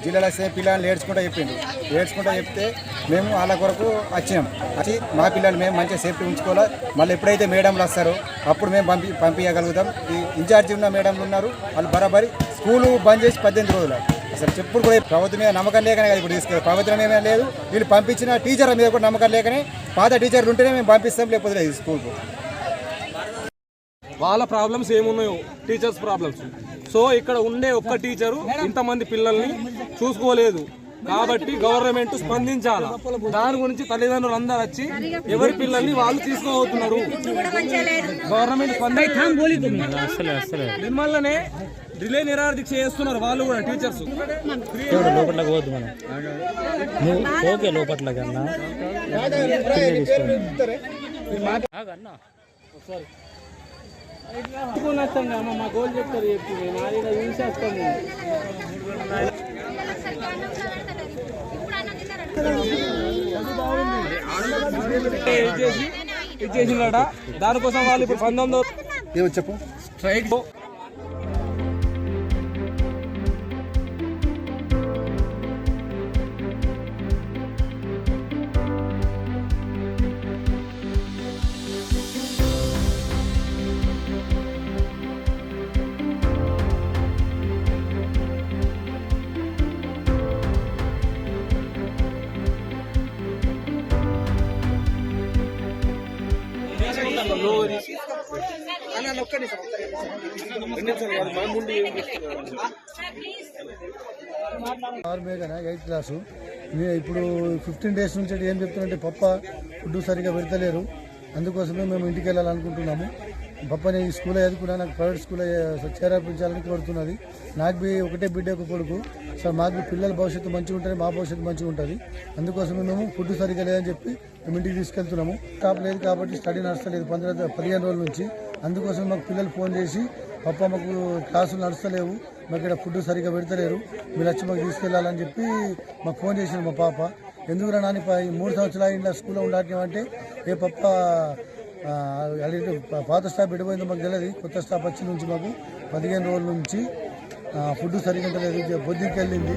జిల్లాలో వస్తే పిల్లల్ని ఏడ్చుకుంటూ చెప్తే మేము వాళ్ళ కొరకు వచ్చి మా పిల్లలు మేము మంచిగా సేఫ్టీ ఉంచుకోవాలి. మళ్ళీ ఎప్పుడైతే మేడంలు వస్తారో అప్పుడు మేము పంపించగలుగుతాం. ఈ ఇన్ఛార్జి ఉన్న మేడంలు ఉన్నారు, వాళ్ళు బరాబరి స్కూలు బంద్ చేసి 18 రోజులు. అసలు చెప్పుడు కూడా ప్రభుత్వం మీద నమ్మకం లేకనే కదా ఇప్పుడు తీసుకెళ్ళి, ప్రభుత్వం ఏమైనా లేదు, వీళ్ళు పంపించిన టీచర్ల మీద కూడా నమ్మకం లేకనే పాత టీచర్లు ఉంటేనే మేము పంపిస్తాం, లేకపోతే లేదు స్కూల్కు. వాళ్ళ ప్రాబ్లమ్స్ ఏమున్నాయో టీచర్స్ ప్రాబ్లమ్స్. సో ఇక్కడ ఉండే ఒక్క టీచరు ఇంతమంది పిల్లల్ని చూసుకోలేదు కాబట్టి గవర్నమెంట్ స్పందించాలి. దాని గురించి తల్లిదండ్రులు అందరూ వచ్చి ఎవరి పిల్లల్ని వాళ్ళు తీసుకోబోతున్నారు. గవర్నమెంట్ నిర్మల్లోనే రిలే నిరాదీక్ష చేస్తున్నారు వాళ్ళు కూడా టీచర్స్. లోపట్లోకి పోద్దు మనం, ఓకే లోపట్లోకి అన్నా మా గోల్ చెప్తారు చెప్పి చూసేస్తాము. ఇచ్చేసిందట. దానికోసం వాళ్ళు ఇప్పుడు 19 చెప్పు స్ట్రైక్ ఆర్మేగా 8th క్లాసు. ఇప్పుడు 15 days నుంచి ఏం చెప్తున్నారంటే పప్ప ఫుడ్ సరిగా పెడతలేరు, అందుకోసమే మేము ఇంటికి వెళ్ళాలనుకుంటున్నాము. పప్పని ఈ స్కూల్లో చదువుకున్నా, నాకు ప్రైవేట్ స్కూల్లో చేర్పించాలని కోరుతున్నది. నాకు బి ఒకటే బిడ్డ ఒక కొడుకు సార్, మాకు పిల్లల భవిష్యత్తు మంచిగా ఉంటుంది, మా భవిష్యత్తు మంచిగా ఉంటుంది. అందుకోసమే మేము ఫుడ్ సరిగా లేదని చెప్పి మేము ఇంటికి తీసుకెళ్తున్నాము. స్టాప్ లేదు కాబట్టి స్టడీ నడుస్తలేదు 15 రోజుల నుంచి. అందుకోసం మాకు పిల్లలు ఫోన్ చేసి పప్ప మాకు క్లాసులు నడుస్తలేవు, మాకు ఇక్కడ ఫుడ్ సరిగా పెడతలేరు, మీరు వచ్చి మాకు తీసుకెళ్ళాలని చెప్పి మాకు ఫోన్ చేసింది మా పాప. ఎందుకురా నాని 3 సంవత్సరాలు ఇంట్లో స్కూల్లో ఉండాలంటే ఏ పప్ప పాత స్టాఫ్ పెట్టిపోయిందో మాకు తెలియదు. కొత్త స్టాఫ్ వచ్చి నుంచి మాకు 15 రోజుల నుంచి ఫుడ్ సరిగా లేదు, బొద్దికి వెళ్ళింది.